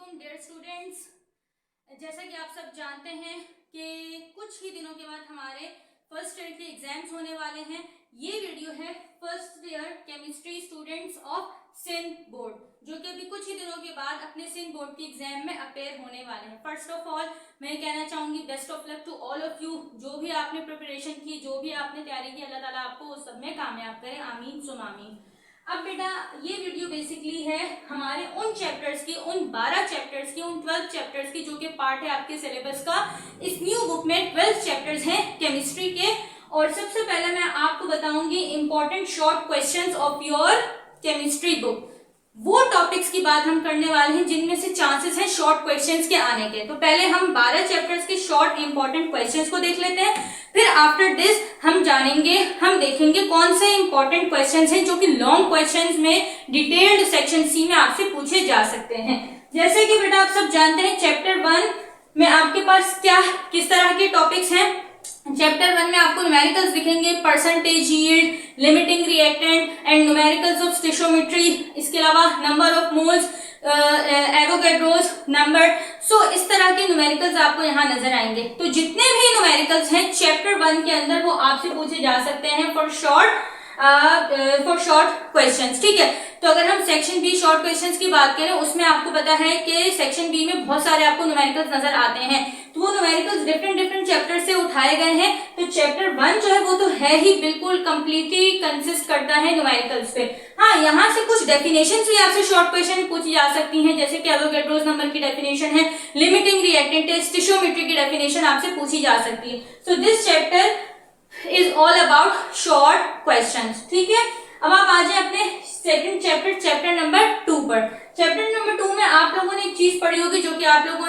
वालेकुम dear students. जैसा कि आप सब जानते हैं कि कुछ ही दिनों के बाद हमारे फर्स्ट ईयर के एग्जाम्स होने वाले हैं। ये वीडियो है first year chemistry students of Sindh board, जो कि अभी कुछ ही दिनों के बाद अपने सिंध बोर्ड के एग्जाम में अपेयर होने वाले हैं। फर्स्ट ऑफ ऑल मैं कहना चाहूंगी best of luck to all of you. जो भी आपने प्रिपरेशन की, जो भी आपने तैयारी की, अल्लाह ताला आपको उस सब में कामयाब करे, आमीन सुम आमीन। अब बेटा ये वीडियो बेसिकली है हमारे उन चैप्टर्स की, उन 12 चैप्टर्स की, उन 12 चैप्टर्स की जो कि पार्ट है आपके सिलेबस का। इस न्यू बुक में 12 चैप्टर्स हैं केमिस्ट्री के। और सबसे पहले मैं आपको बताऊंगी important short questions of your chemistry book. वो टॉपिक्स की बात हम करने वाले हैं जिनमें से चांसेस हैं शॉर्ट क्वेश्चंस के आने के। तो पहले हम 12 चैप्टर्स के शॉर्ट इंपॉर्टेंट क्वेश्चंस को देख लेते हैं, फिर आफ्टर दिस हम देखेंगे कौन से इंपॉर्टेंट क्वेश्चंस हैं जो कि लॉन्ग क्वेश्चंस में डिटेल्ड सेक्शन सी में आपसे पूछे जा सकते हैं। जैसे कि बेटा आप सब जानते हैं चैप्टर 1 में आपके पास किस तरह के टॉपिक्स हैं। चैप्टर 1 में आपको न्यूमेरिकल्स दिखेंगे, percentage yield, limiting reactant and numericals of stoichiometry, इसके अलावा number of moles, Avogadro's number. So इस तरह के न्यूमेरिकल्स आपको यहाँ नजर आएंगे। तो जितने भी न्यूमेरिकल्स हैं चैप्टर 1 के अंदर वो आपसे पूछे जा सकते हैं फॉर शॉर्ट क्वेश्चंस, ठीक है। तो अगर हम सेक्शन बी शॉर्ट क्वेश्चंस की बात करें, उसमें आपको पता है कि सेक्शन बी में बहुत सारे आपको न्यूमेरिकल्स नजर आते हैं। तो वो न्यूमेरिकल्स डिफरेंट चैप्टर से उठाए गए हैं। तो चैप्टर 1 जो है वो तो है ही बिल्कुल कंप्लीटली कंसिस्ट करता है न्यूमेरिकल्स पे। हाँ, यहाँ से कुछ डेफिनेशन भी आपसे शॉर्ट क्वेश्चन पूछी जा सकती हैं, जैसे कि एवोगैड्रोस नंबर की डेफिनेशन है, लिमिटिंग रिएक्टेंट है, स्टोइचियोमेट्री की डेफिनेशन आपसे पूछी जा सकती है। So this chapter is all about short questions, ठीक है। अब आप आ जाए अपने सेकंड चैप्टर नंबर 2 पर। चैप्टर नंबर 2 में आप लोगों ने एक चीज पढ़ी होगी जो कि आप लोगों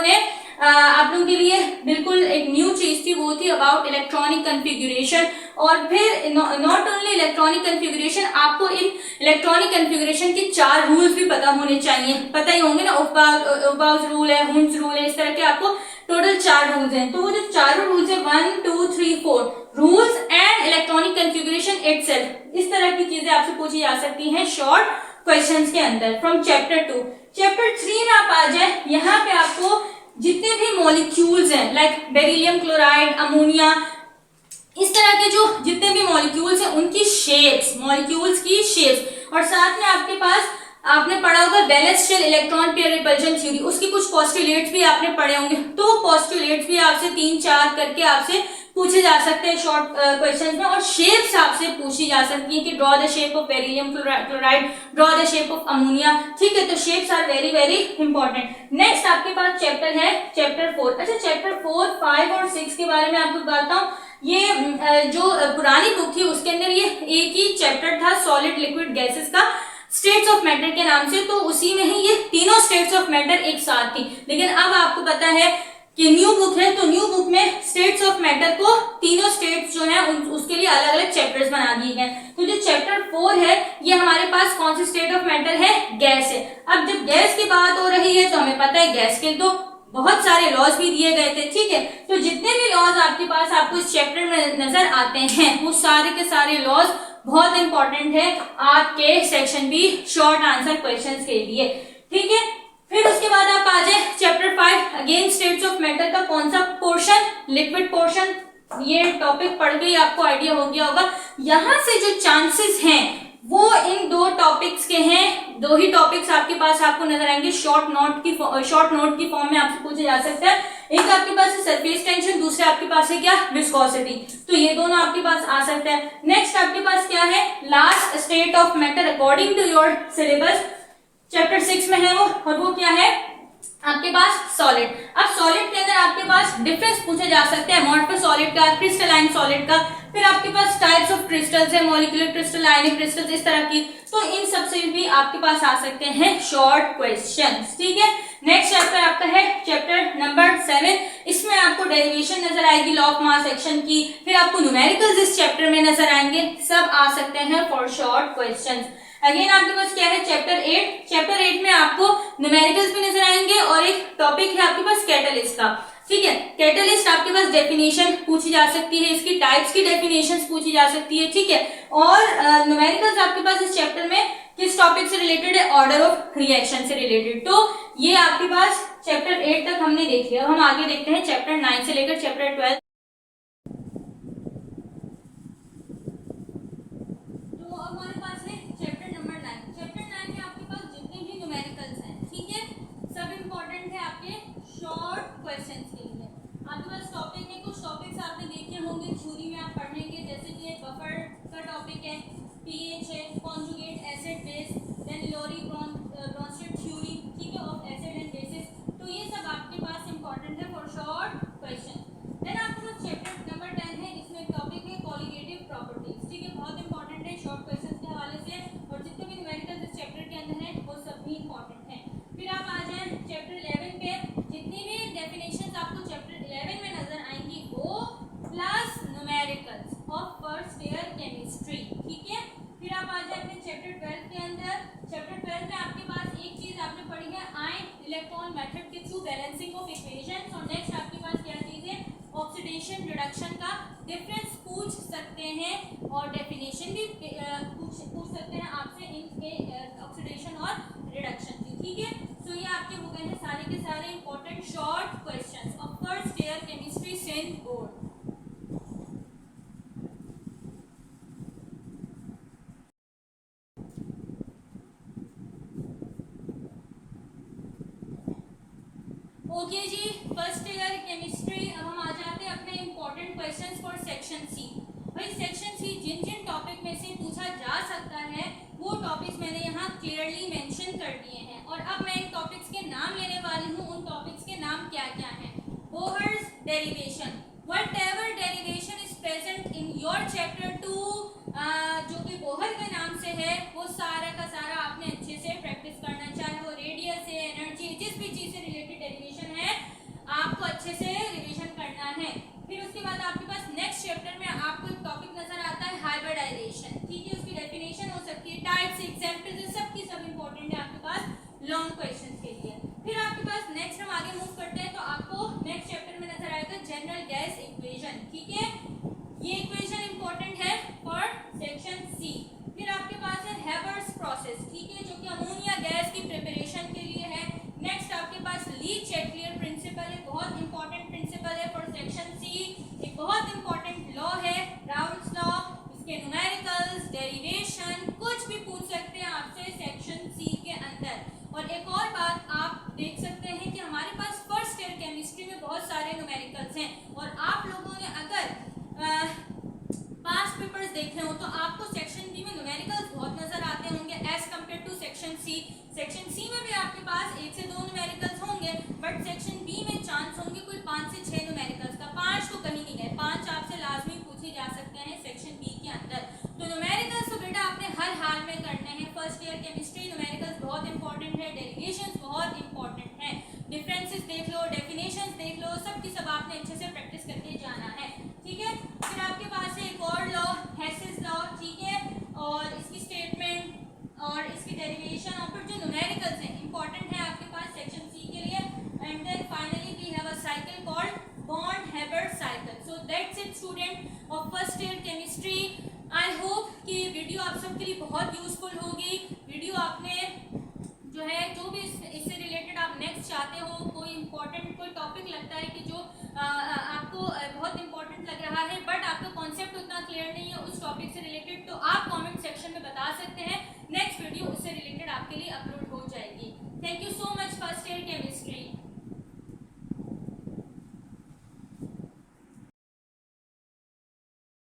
के लिए बिल्कुल एक न्यू चीज थी, वो थी अबाउट इलेक्ट्रॉनिक कन्फिगुरेशन। और फिर नॉट ओनली इलेक्ट्रॉनिक कन्फिगुरेशन, आपको इन इलेक्ट्रॉनिक कन्फिगुरेशन के 4 रूल्स भी पता होने चाहिए। पता ही होंगे ना, ऑफबाउज रूल है, हुंस रूल है, इस तरह के आपको टोटल 4 रूल्स हैं। तो वो जो 4 रूल्स है 1 2 3 4 rules and electronic configuration itself, इस तरह की चीजें आपसे पूछी जा सकती हैं शॉर्ट क्वेश्चंस के अंदर फ्रॉम चैप्टर 2। चैप्टर 3 में आप आ जाए, यहाँ पे आपको जितने भी मॉलिक्यूल्स हैं लाइक बेरिलियम क्लोराइड, अमोनिया, इस तरह के जो जितने भी मॉलिक्यूल्स हैं उनकी शेप्स, मॉलिक्यूल्स की शेप्स, और साथ में आपके पास आपने पढ़ा होगा valence shell electron pair repulsion theory, उसके कुछ पोस्टुलेट्स भी आपने पढ़े होंगे। तो पोस्टुलेट्स भी आपसे 3-4 करके आपसे पूछे जा सकते हैं शॉर्ट क्वेश्चंस में। और शेप्स आपसे पूछी जा सकती है कि draw the shape of beryllium chloride, draw the shape of ammonia, ठीक है। तो shapes are very very important. Next आपके पास चैप्टर है चैप्टर 4। अच्छा, चैप्टर 4, 5 और 6 के बारे में आपको बताता हूँ। ये जो पुरानी बुक थी उसके अंदर ये एक ही चैप्टर था सॉलिड लिक्विड गैसेस का, स्टेट्स ऑफ मैटर के नाम से। तो उसी में ही ये तीनों स्टेट्स ऑफ मैटर एक साथ थी। लेकिन अब आपको पता है कि न्यू बुक है, तो न्यू बुक में स्टेट्स ऑफ मैटर को तीनों स्टेट्स जो है उसके लिए अलग अलग चैप्टर्स बना दिए गए। तो जो चैप्टर 4 है ये हमारे पास कौन सी स्टेट ऑफ मैटर है? गैस है। अब जब गैस की बात हो रही है तो हमें पता है गैस के तो बहुत सारे लॉज भी दिए गए थे, ठीक है। तो जितने भी लॉज आपके पास आपको इस चैप्टर में नजर आते हैं वो सारे के सारे लॉज बहुत इंपॉर्टेंट है आपके section B short answer questions के लिए, ठीक है। फिर उसके बाद आप आ जाए chapter 5, again states of matter का कौन सा पोर्शन? Liquid portion. ये टॉपिक पढ़ के आपको आइडिया हो गया होगा। यहाँ से जो चांसेस हैं वो इन 2 टॉपिक्स के हैं। 2 ही टॉपिक्स आपके पास आपको नजर आएंगे शॉर्ट नोट की फॉर्म में आपसे पूछे जा सकते हैं। एक आपके पास है सरफेस टेंशन, दूसरे आपके पास है क्या? विस्कोसिटी। तो ये दोनों आपके पास आ सकते हैं। नेक्स्ट आपके पास क्या है? Last state of matter according to your syllabus, chapter 6 में है वो, और वो क्या है आपके पास? सॉलिड। अब सॉलिड के अंदर आपके पास डिफरेंस पूछे जा सकते हैं, अमोर्फस सॉलिड का, क्रिस्टलाइन सॉलिड का। फिर आपके पास टाइप्स ऑफ क्रिस्टल्स है, मॉलिक्यूलर क्रिस्टल, आयनिक क्रिस्टल्स, इस तरह की। तो इन सब से भी आपके पास आ सकते हैं शॉर्ट क्वेश्चंस, ठीक है। नेक्स्ट चैप्टर आपका है चैप्टर नंबर 7। इसमें आपको डेरिवेशन नजर आएगी लॉ ऑफ मास एक्शन की। फिर आपको न्यूमेरिकल्स इस चैप्टर में नजर आएंगे, सब आ सकते हैं फॉर शॉर्ट क्वेश्चंस। अगेन आपके पास क्या है? चैप्टर 8। चैप्टर 8 में आपको न्यूमेरिकल्स भी नजर आएंगे और एक टॉपिक है आपके पास कैटलिस्ट का, ठीक है। कैटलिस्ट आपके पास डेफिनेशन पूछी जा सकती है, इसकी टाइप्स की डेफिनेशंस पूछी जा सकती है, ठीक है। और न्यूमेरिकल्स आपके पास इस चैप्टर में किस टॉपिक से रिलेटेड है? ऑर्डर ऑफ रिएक्शन से रिलेटेड। तो ये आपके पास चैप्टर 8 तक हमने देख लिया। अब हम आगे देखते हैं चैप्टर 9 से लेकर चैप्टर 12। तो अब हमारे पास है चैप्टर नंबर 9। चैप्टर 9 में आपके पास जितने भी न्यूमेरिकल्स हैं, ठीक है, सब इंपॉर्टेंट है आपके शॉर्ट क्वेश्चंस के लिए। आपके पास टॉपिक है, कुछ टॉपिक्स आपने देखे होंगे थ्योरी में आप पढ़ेंगे, जैसे कि बफर का टॉपिक है, पीएच है, कॉन्जुगेट एसिड बेस, देन लोरी ब्रॉन्स्टेड थ्योरी, ठीक है, ऑफ एसिड एंड बेसिस। तो ये सब आपके पास इंपॉर्टेंट है फॉर शॉर्ट क्वेश्चन। देन आपके पास चैप्टर नंबर 10 है, इसमें टॉपिक है कॉलिगेटिव प्रॉपर्टीज, ठीक है, बहुत इंपॉर्टेंट है शॉर्ट क्वेश्चन के हवाले से, और जितने भी न्यूमेरिकल्स इस चैप्टर के अंदर है वो सब भी इंपॉर्टेंट है। फिर आप आ जाए चैप्टर 11 पे, जितनी भी डेफिनेशंस आपको चैप्टर 11 में नजर आएंगी वो plus numericals of first year chemistry, ठीक है। फिर आप आ जाए अपने चैप्टर 12 के अंदर। चैप्टर 12 में आपके पास एक चीज आपने पढ़ी है आयन इलेक्ट्रॉन मेथड के थ्रू बैलेंसिंग ऑफ इक्वेशंस, और नेक्स्ट आपके पास क्या चीज है, ऑक्सीडेशन रिडक्शन का डिफरेंस पूछ सकते हैं, और डेफिनेशन भी पूछ सकते हैं आपसे इनके ऑक्सीडेशन और रिडक्शन की, ठीक है। सो ये आपके हो गए हैं सारे के सारे important short questions of first year chemistry Sindh board. Okay ji, first year chemistry. अब हम आ जाते हैं अपने important questions for section C. भाई सेक्शन सी जिन जिन टॉपिक में से पूछा जा सकता है वो टॉपिक्स मैंने यहाँ क्लियरली मेंशन कर दिए हैं, और अब मैं इन टॉपिक्स के नाम लेने वाली हूँ। उन टॉपिक्स के नाम क्या क्या हैं? Bohr's derivation, whatever derivation is present in your chapter 2, जो कि बोहर के नाम से है, वो सारा का सारा आपने अच्छे से प्रैक्टिस करना, चाहे वो रेडियस है, एनर्जी, जिस भी चीज से रिलेटेड डेरिवेशन है आपको अच्छे से रिवीजन करना है। फिर उसके बाद आपके पास नेक्स्ट चैप्टर में आपको एक टॉपिक नजर आता है हाइब्रिडाइजेशन, ठीक है, उसकी डेफिनेशन हो सकती है, टाइप्स, एग्जांपल्स, सब की सब इंपॉर्टेंट है आपके पास लॉन्ग क्वेश्चंस के लिए। फिर आपके पास नेक्स्ट हम आगे मूव करते हैं, तो आपको नेक्स्ट चैप्टर में नजर आएगा जनरल गैस इक्वेशन, ठीक है, ये इक्वेशन इंपॉर्टेंट है फॉर सेक्शन सी। फिर आपके पास है हेबर्स प्रोसेस, ठीक है, जो कि अमोनिया गैस की प्रिपरेशन के लिए है। नेक्स्ट आपके पास ली चैटलियर प्रिंसिपल है, बहुत इंपॉर्टेंट प्रिंसिपल है फॉर सेक्शन सी, एक बहुत इंपॉर्टेंट लॉ है राउल्स लॉ, इसके न्यूमेरिकल्स, डेरिवेशन, कुछ भी पूछ सकते हैं आपसे सेक्शन सी के अंदर। और एक और बात आप देख सकते हैं कि हमारे पास फर्स्ट ईयर केमिस्ट्री में बहुत सारे न्यूमेरिकल्स हैं, और आप लोगों ने अगर पास्ट पेपर्स देखे हो तो आपको सेक्शन बी में न्यूमेरिकल्स बहुत नजर आते होंगे as compare to section C. Section C में भी आपके पास 1 से 2 न्यूमेरिकल्स होंगे, बट सेक्शन बी में चांस होंगे कोई 5 से 6 न्यूमेरिकल्स का। 5 तो कहीं नहीं गए, 5 आपसे लाजमी पूछे जा सकते हैं सेक्शन बी के अंदर। तो न्यूमेरिकल्स तो बेटा आपने हर हाल में करने हैं। फर्स्ट ईयर केमिस्ट्री न्यूमेरिकल्स बहुत इंपॉर्टेंट है, डेरिवेशंस बहुत इंपॉर्टेंट है, डिफरेंसेस देख लो, डेफिनेशंस देख लो, सब की सब आपने अच्छे से प्रैक्टिस करके जाना है, ठीक है। फिर आपके पास है एक और लॉ, हेसेस लॉ, ठीक है, और इसकी स्टेटमेंट और इसकी डेरिवेशन, और फिर जो न्यूमेरिकल्स हैं इंपॉर्टेंट है आपके पास सेक्शन सी के लिए। And then finally we have a cycle called Born Haber cycle. So that's it student of first year chemistry. I hope कि वीडियो आप सबके लिए बहुत यूजफुल होगी। वीडियो आपने जो है, जो भी इससे रिलेटेड आप नेक्स्ट चाहते हो, कोई इंपॉर्टेंट कोई टॉपिक लगता है कि जो आपको बहुत इंपॉर्टेंट लग रहा है बट आपका कॉन्सेप्ट उतना क्लियर नहीं है उस टॉपिक से रिलेटेड, तो आप कमेंट सेक्शन में बता सकते हैं। नेक्स्ट वीडियो उससे रिलेटेड आपके लिए अपलोड हो जाएगी। Thank you so much first year के